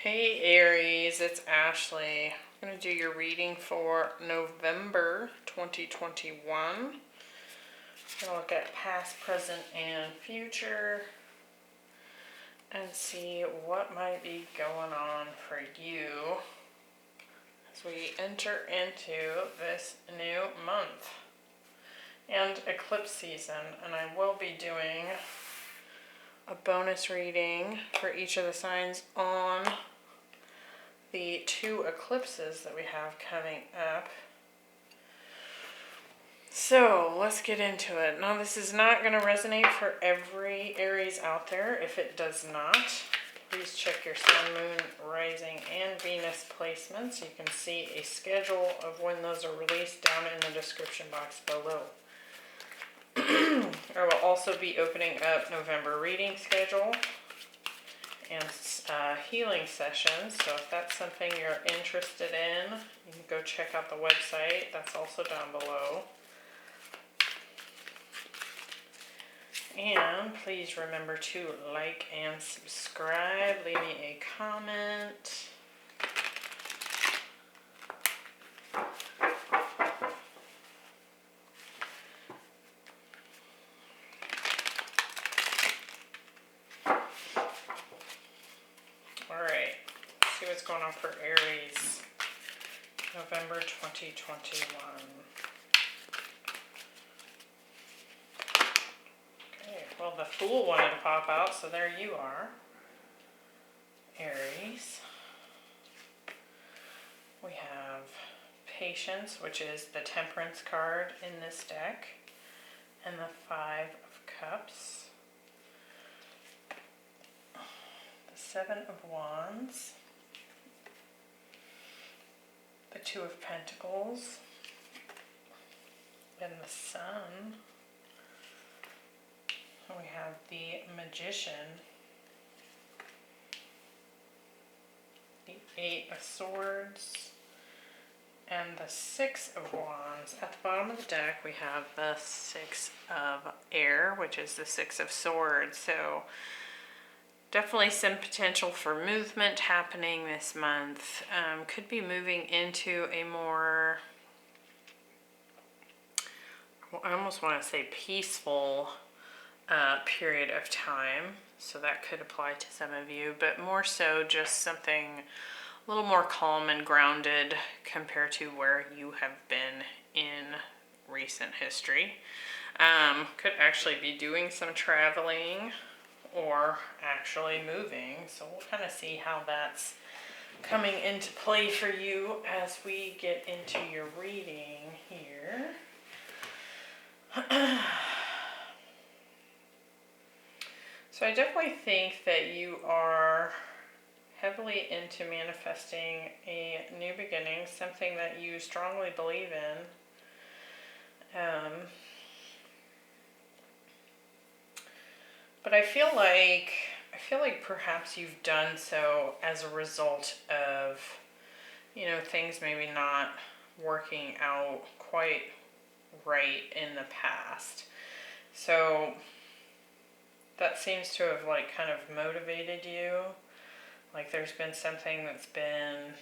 Hey Aries, it's Ashley. I'm going to do your reading for November 2021. I'm going to look at past, present, and future and see what might be going on for you as we enter into this new month and eclipse season. And I will be doing a bonus reading for each of the signs on the 2 eclipses that we have coming up. So let's get into it. Now this is not going to resonate for every Aries out there. If it does not, please check your Sun, Moon, Rising, and Venus placements. You can see a schedule of when those are released down in the description box below. I will also be opening up November reading schedule and healing sessions, so if that's something you're interested in, you can go check out the website. That's also down below. And please remember to like and subscribe. Leave me a comment. Alright, let's see what's going on for Aries, November 2021. Okay, well the Fool wanted to pop out, so there you are, Aries. We have Patience, which is the Temperance card in this deck, and the 5 of Cups. The 7 of Wands, the 2 of Pentacles, and the Sun. We have the Magician, the 8 of Swords, and the 6 of Wands. At the bottom of the deck we have the 6 of Air, which is the 6 of Swords. So definitely some potential for movement happening this month. Could be moving into a more, I almost want to say peaceful period of time. So that could apply to some of you, but more so just something a little more calm and grounded compared to where you have been in recent history. Could actually be doing some traveling or actually moving. So we'll kind of see how that's coming into play for you as we get into your reading here. So I definitely think that you are heavily into manifesting a new beginning, something that you strongly believe in. But I feel like perhaps you've done so as a result of, things maybe not working out quite right in the past. So that seems to have kind of motivated you. Like there's been something that's been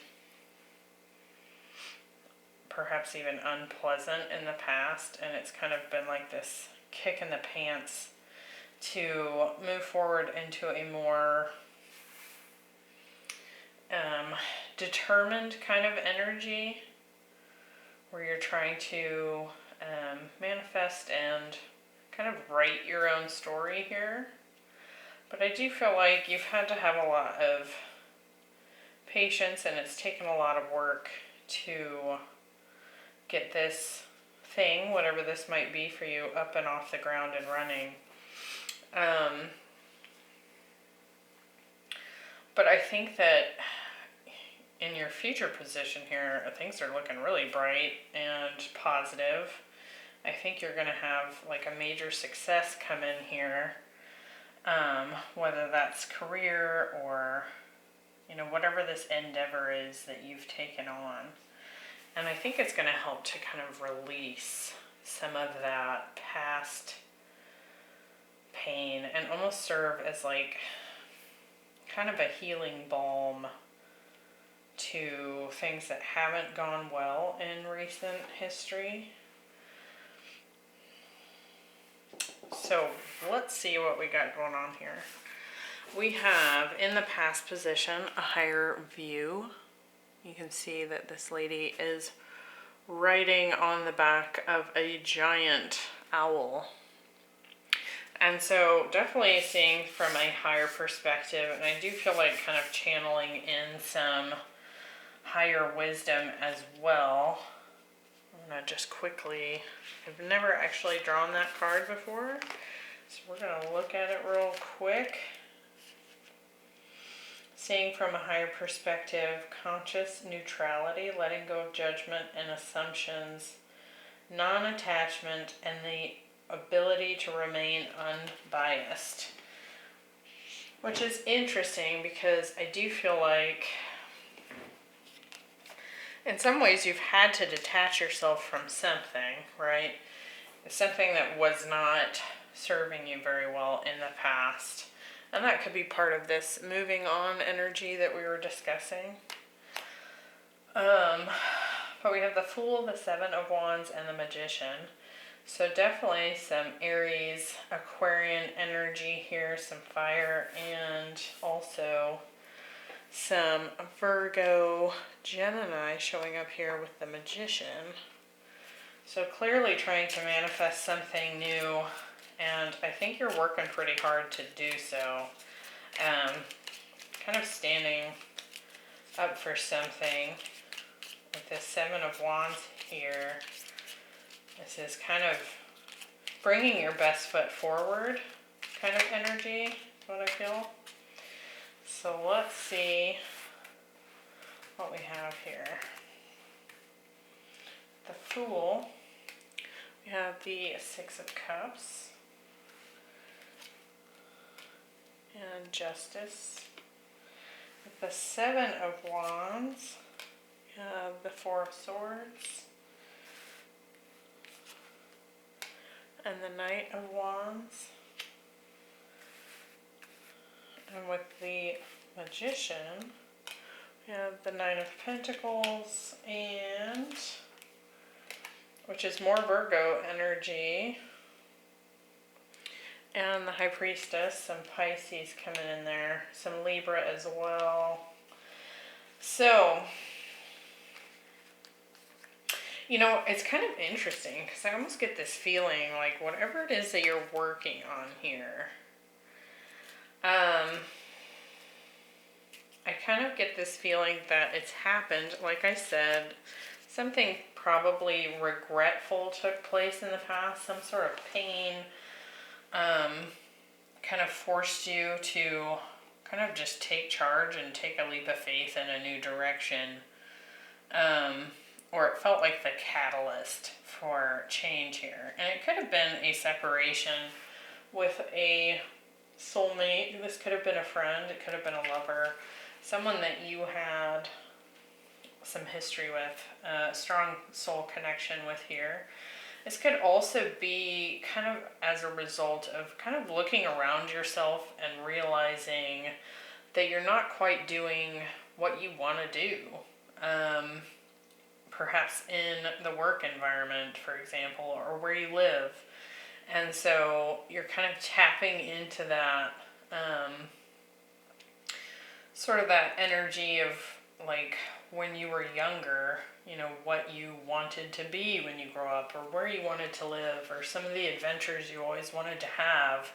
perhaps even unpleasant in the past, and it's kind of been like this kick in the pants to move forward into a more determined kind of energy where you're trying to manifest and kind of write your own story here. But I do feel like you've had to have a lot of patience, and it's taken a lot of work to get this thing, whatever this might be for you, up and off the ground and running. But I think that in your future position here, things are looking really bright and positive. I think you're going to have a major success come in here, whether that's career or, whatever this endeavor is that you've taken on. And I think it's going to help to kind of release some of that past pain and almost serve as kind of a healing balm to things that haven't gone well in recent history. So let's see what we got going on here. We have in the past position a higher view. You can see that this lady is riding on the back of a giant owl. And so definitely seeing from a higher perspective, and I do feel like kind of channeling in some higher wisdom as well. I'm going to just quickly, I've never actually drawn that card before, so we're going to look at it real quick. Seeing from a higher perspective, conscious neutrality, letting go of judgment and assumptions, non-attachment, and the ability to remain unbiased. Which is interesting because I do feel like in some ways you've had to detach yourself from something, right? Something that was not serving you very well in the past. And that could be part of this moving on energy that we were discussing. But we have the Fool, the Seven of Wands, and the Magician. So definitely some Aries, Aquarian energy here, some fire, and also some Virgo, Gemini showing up here with the Magician. So clearly trying to manifest something new, and I think you're working pretty hard to do so. Kind of standing up for something with the Seven of Wands here. This is kind of bringing your best foot forward kind of energy, is what I feel. So let's see what we have here. The Fool. We have the Six of Cups. And Justice. With the Seven of Wands, we have the Four of Swords. And the Knight of Wands. And with the Magician, we have the Nine of Pentacles, and which is more Virgo energy. And the High Priestess, some Pisces coming in there, some Libra as well. So, you know, it's kind of interesting because I almost get this feeling like whatever it is that you're working on here, I kind of get this feeling that it's happened, like I said, something probably regretful took place in the past, some sort of pain, kind of forced you to kind of just take charge and take a leap of faith in a new direction. Or it felt like the catalyst for change here. And it could have been a separation with a soulmate. This could have been a friend. It could have been a lover. Someone that you had some history with, a strong soul connection with here. This could also be kind of as a result of kind of looking around yourself and realizing that you're not quite doing what you want to do. Perhaps in the work environment, for example, or where you live. And so you're kind of tapping into that, sort of that energy of like when you were younger, you know, what you wanted to be when you grow up, or where you wanted to live, or some of the adventures you always wanted to have,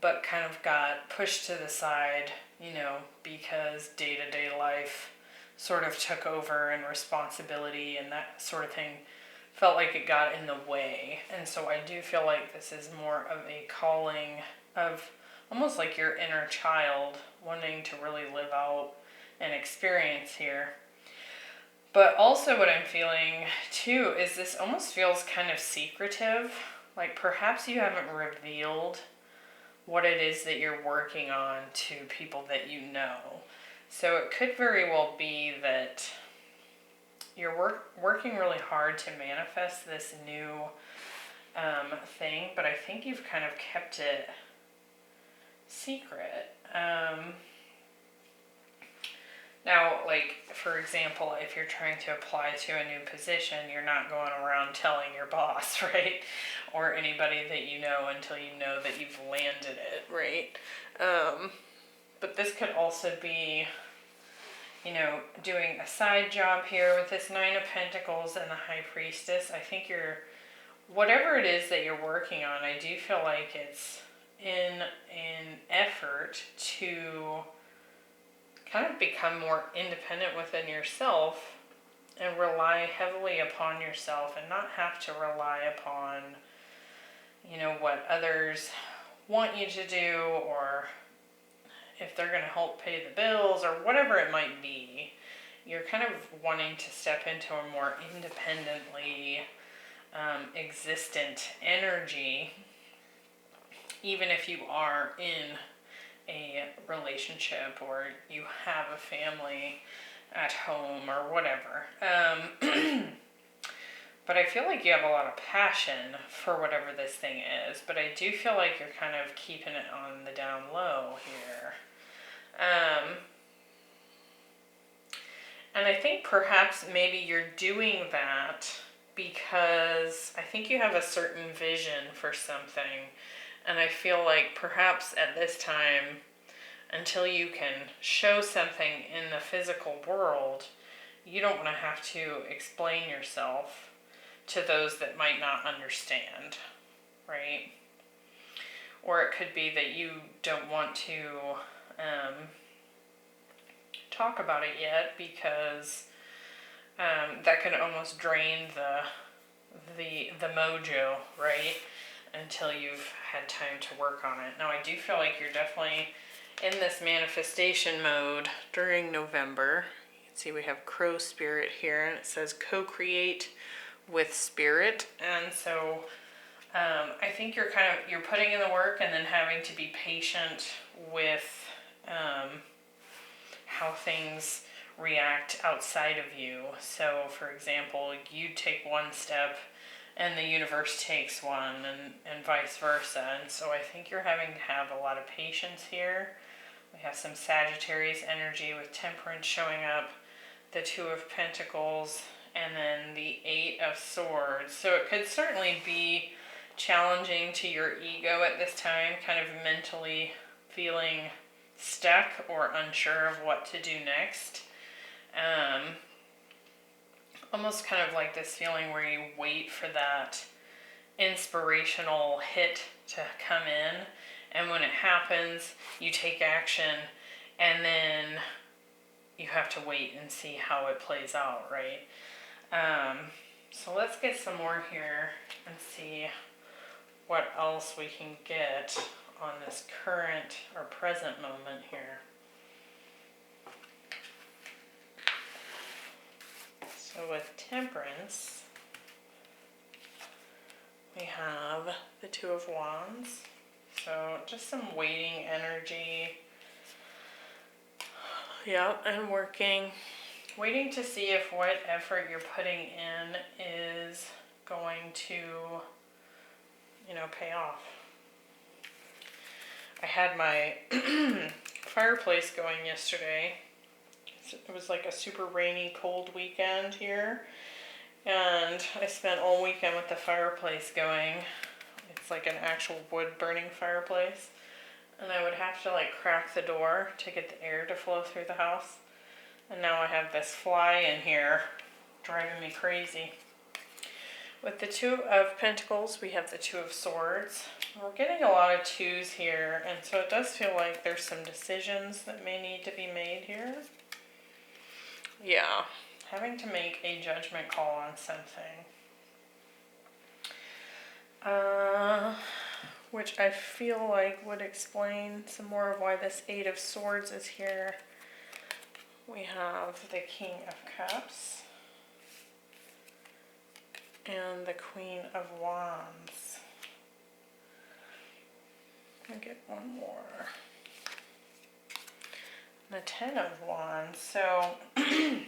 but kind of got pushed to the side, you know, because day-to-day life sort of took over, and responsibility and that sort of thing felt like it got in the way. And so I do feel like this is more of a calling of almost like your inner child wanting to really live out an experience here. But also what I'm feeling too is this almost feels kind of secretive. Like perhaps you haven't revealed what it is that you're working on to people that you know. So it could very well be that you're working really hard to manifest this new thing, but I think you've kind of kept it Now, like, for example, if you're trying to apply to a new position, you're not going around telling your boss, right? Or anybody that you know until you know that you've landed it, right? But this could also be, you know, doing a side job here with this Nine of Pentacles and the High Priestess. I think whatever it is that you're working on, I do feel like it's in an effort to kind of become more independent within yourself and rely heavily upon yourself and not have to rely upon, you know, what others want you to do, or if they're going to help pay the bills or whatever it might be. You're kind of wanting to step into a more independently existent energy, even if you are in a relationship or you have a family at home or whatever. But I feel like you have a lot of passion for whatever this thing is, but I do feel like you're kind of keeping it on the down low here. And I think perhaps maybe you're doing that because I think you have a certain vision for something. And I feel like perhaps at this time, until you can show something in the physical world, you don't want to have to explain yourself to those that might not understand, right? Or it could be that you don't want to talk about it yet because that can almost drain the mojo, right? Until you've had time to work on it. Now, I do feel like you're definitely in this manifestation mode during November. You can see we have Crow Spirit here, and it says co-create with Spirit. And so I think you're putting in the work and then having to be patient with how things react outside of you. So, for example, you take one step and the universe takes one, and vice versa. And so I think you're having to have a lot of patience here. We have some Sagittarius energy with Temperance showing up, the Two of Pentacles, and then the Eight of Swords. So it could certainly be challenging to your ego at this time, kind of mentally feeling stuck or unsure of what to do next. Almost kind of like this feeling where you wait for that inspirational hit to come in, and when it happens, you take action, and then you have to wait and see how it plays out, right? So let's get some more here and see what else we can get on this current or present moment here. So with Temperance, we have the Two of Wands. So just some waiting energy. Yeah, and waiting to see if what effort you're putting in is going to, you know, pay off. I had my fireplace going yesterday. It was like a super rainy, cold weekend here, and I spent all weekend with the fireplace going. It's like an actual wood burning fireplace, and I would have to like crack the door to get the air to flow through the house, and now I have this fly in here driving me crazy. With the Two of Pentacles, we have the Two of Swords. We're getting a lot of twos here, and so it does feel like there's some decisions that may need to be made here. Yeah, having to make a judgment call on something. Which I feel like would explain some more of why this Eight of Swords is here. We have the King of Cups and the Queen of Wands. I'll get one more. The Ten of Wands. So you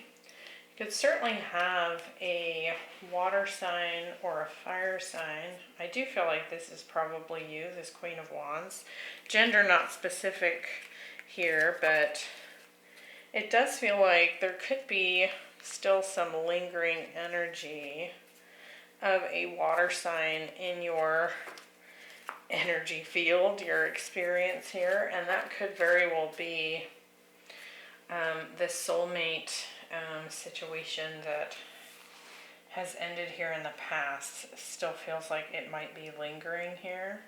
could certainly have a water sign or a fire sign. I do feel like this is probably you, this Queen of Wands. Gender not specific here, but it does feel like there could be still some lingering energy of a water sign in your energy field, your experience here, and that could very well be this soulmate situation that has ended here in the past. Still feels like it might be lingering here.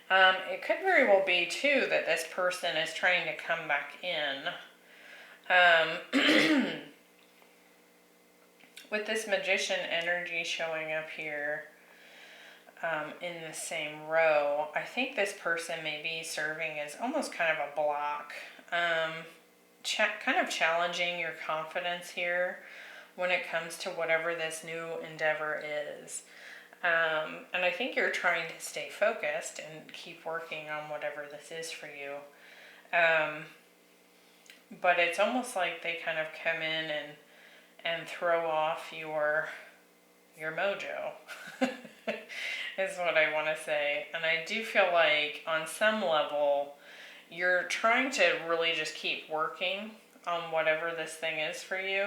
It could very well be too that this person is trying to come back in. With this Magician energy showing up here in the same row, I think this person may be serving as almost kind of a block, kind of challenging your confidence here when it comes to whatever this new endeavor is. And I think you're trying to stay focused and keep working on whatever this is for you. But it's almost like they kind of come in and throw off your mojo, is what I want to say. And I do feel like on some level, you're trying to really just keep working on whatever this thing is for you.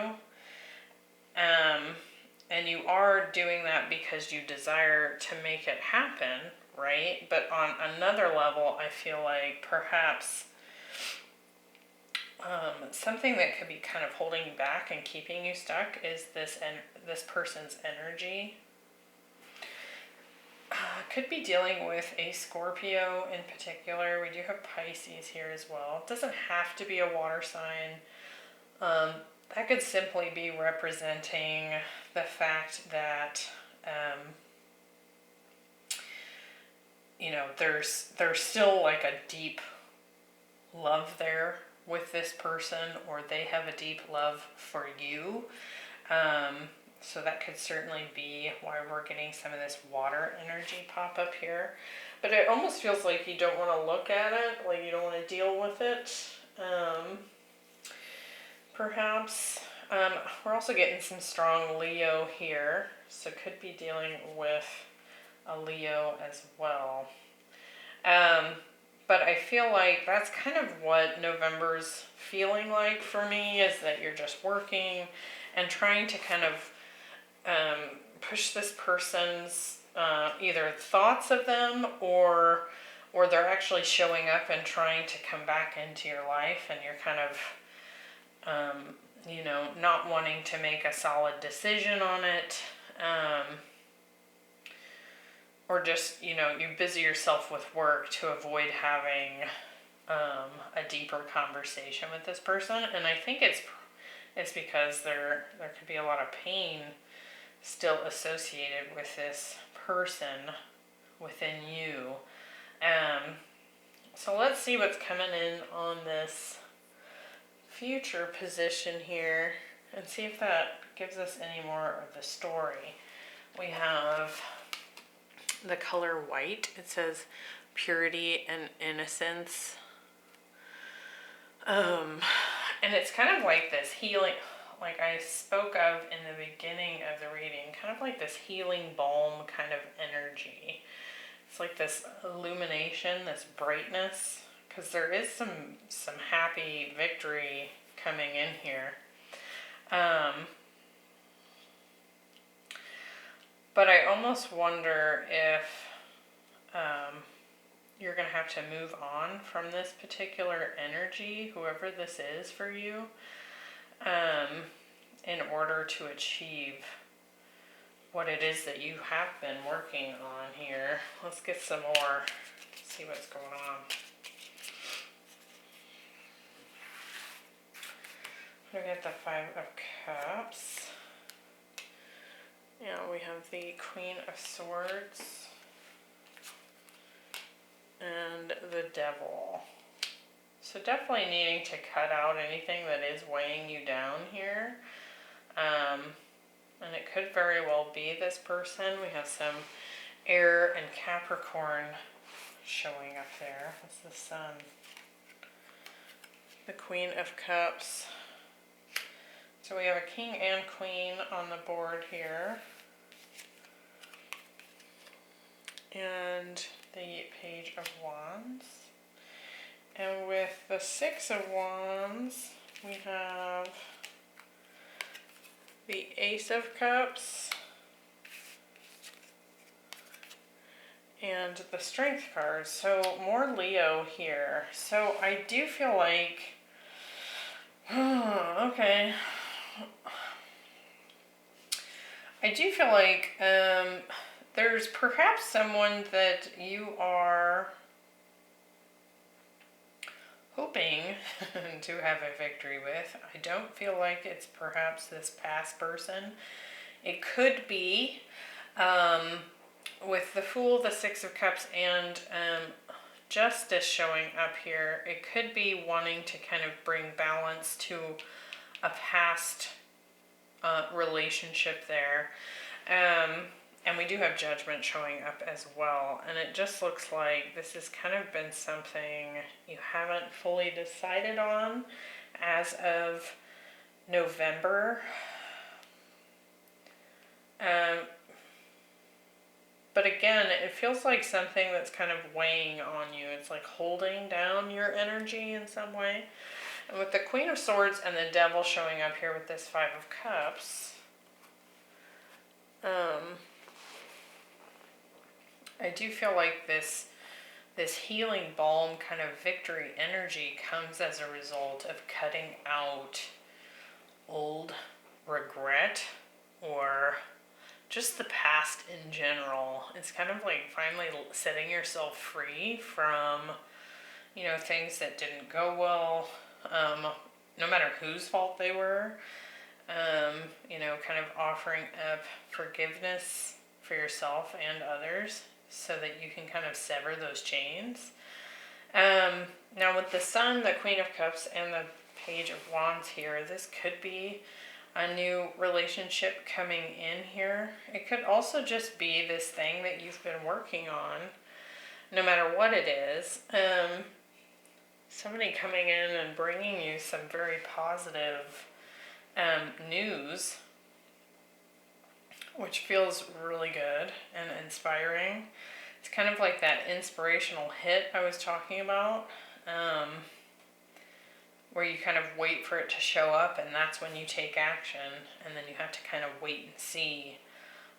And you are doing that because you desire to make it happen, right? But on another level, I feel like perhaps something that could be kind of holding you back and keeping you stuck is this person's energy. Could be dealing with a Scorpio in particular. We do have Pisces here as well. It doesn't have to be a water sign. That could simply be representing the fact that, there's still like a deep love there with this person, or they have a deep love for you. So that could certainly be why we're getting some of this water energy pop up here. But it almost feels like you don't want to look at it, like you don't want to deal with it. Perhaps. We're also getting some strong Leo here, so could be dealing with a Leo as well. But I feel like that's kind of what November's feeling like for me, is that you're just working and trying to kind of push this person's either thoughts of them or they're actually showing up and trying to come back into your life, and you're kind of not wanting to make a solid decision on it, or just, you busy yourself with work to avoid having a deeper conversation with this person. And I think it's because there could be a lot of pain still associated with this person within you. So let's see what's coming in on this future position here and see if that gives us any more of the story. We have the color white. It says purity and innocence. And it's kind of like this healing, like I spoke of in the beginning of the reading, kind of like this healing balm kind of energy. It's like this illumination, this brightness, because there is some happy victory coming in here. But I almost wonder if you're going to have to move on from this particular energy, whoever this is for you, in order to achieve what it is that you have been working on here. Let's get some more, see what's going on. We got the Five of Cups. Yeah, we have the Queen of Swords and the Devil. So definitely needing to cut out anything that is weighing you down here. And it could very well be this person. We have some Air and Capricorn showing up there. That's the Sun. The Queen of Cups. So we have a King and Queen on the board here. And the Page of Wands. And with the Six of Wands, we have the Ace of Cups and the Strength card. So more Leo here. So I do feel like, okay. I do feel like there's perhaps someone that you are hoping to have a victory with. I don't feel like it's perhaps this past person. It could be with the Fool, the Six of Cups, and Justice showing up here. It could be wanting to kind of bring balance to a past relationship there. And we do have Judgment showing up as well. And it just looks like this has kind of been something you haven't fully decided on as of November. But again, it feels like something that's kind of weighing on you. It's like holding down your energy in some way. And with the Queen of Swords and the Devil showing up here with this Five of Cups, I do feel like this healing balm kind of victory energy comes as a result of cutting out old regret or just the past in general. It's kind of like finally setting yourself free from, you know, things that didn't go well, no matter whose fault they were. You know, kind of offering up forgiveness for yourself and others so that you can kind of sever those chains. Now with the Sun, the Queen of Cups, and the Page of Wands here, this could be a new relationship coming in here. It could also just be this thing that you've been working on, no matter what it is. Somebody coming in and bringing you some very positive news, which feels really good and inspiring. It's kind of like that inspirational hit I was talking about, where you kind of wait for it to show up, and that's when you take action, and then you have to kind of wait and see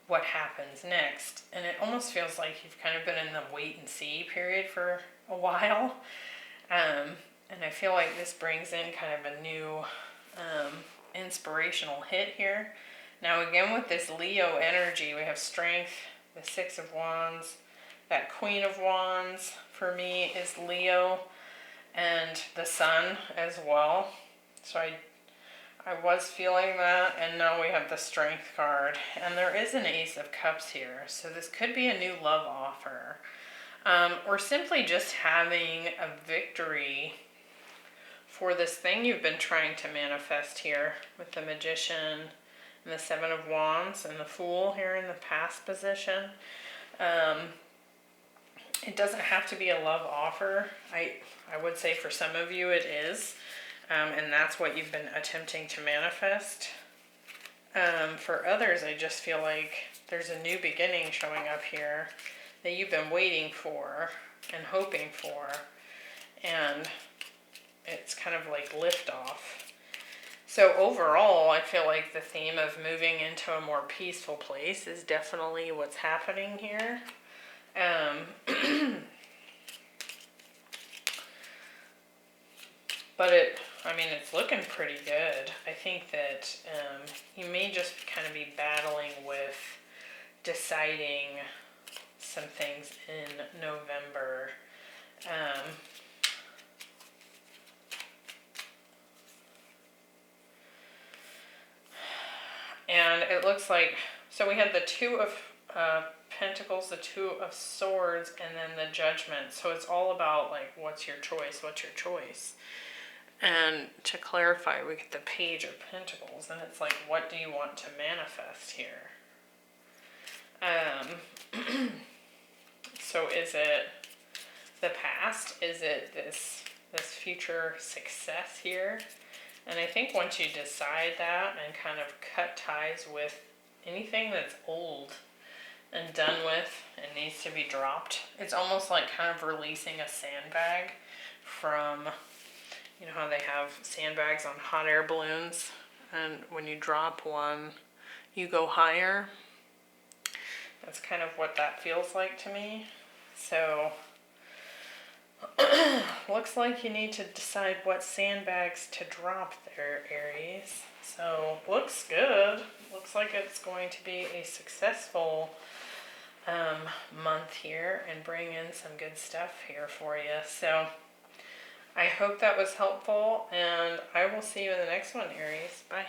what happens next. And it almost feels like you've kind of been in the wait and see period for a while. And I feel like this brings in kind of a new inspirational hit here. Now again, with this Leo energy, we have Strength, the Six of Wands, that Queen of Wands for me is Leo, and the Sun as well. So I was feeling that, and now we have the Strength card, and there is an Ace of Cups here. So this could be a new love offer, or simply just having a victory for this thing you've been trying to manifest here with the Magician and the Seven of Wands and the Fool here in the past position. It doesn't have to be a love offer. I would say for some of you it is, and that's what you've been attempting to manifest. For others, I just feel like there's a new beginning showing up here that you've been waiting for and hoping for, and it's kind of like liftoff. So overall, I feel like the theme of moving into a more peaceful place is definitely what's happening here. But it's looking pretty good. I think that you may just kind of be battling with deciding some things in November. And it looks like, so we have the Two of Pentacles, the Two of Swords, and then the Judgment. So it's all about like, what's your choice? What's your choice? And to clarify, we get the Page of Pentacles, and it's like, what do you want to manifest here? So is it the past? Is it this future success here? And I think once you decide that and kind of cut ties with anything that's old and done with and needs to be dropped, it's almost like kind of releasing a sandbag from You know how they have sandbags on hot air balloons, and when you drop one, you go higher? That's kind of what that feels like to me. So, looks like you need to decide what sandbags to drop there, Aries. So, looks good. Looks like it's going to be a successful month here and bring in some good stuff here for you. So, I hope that was helpful, and I will see you in the next one, Aries. Bye.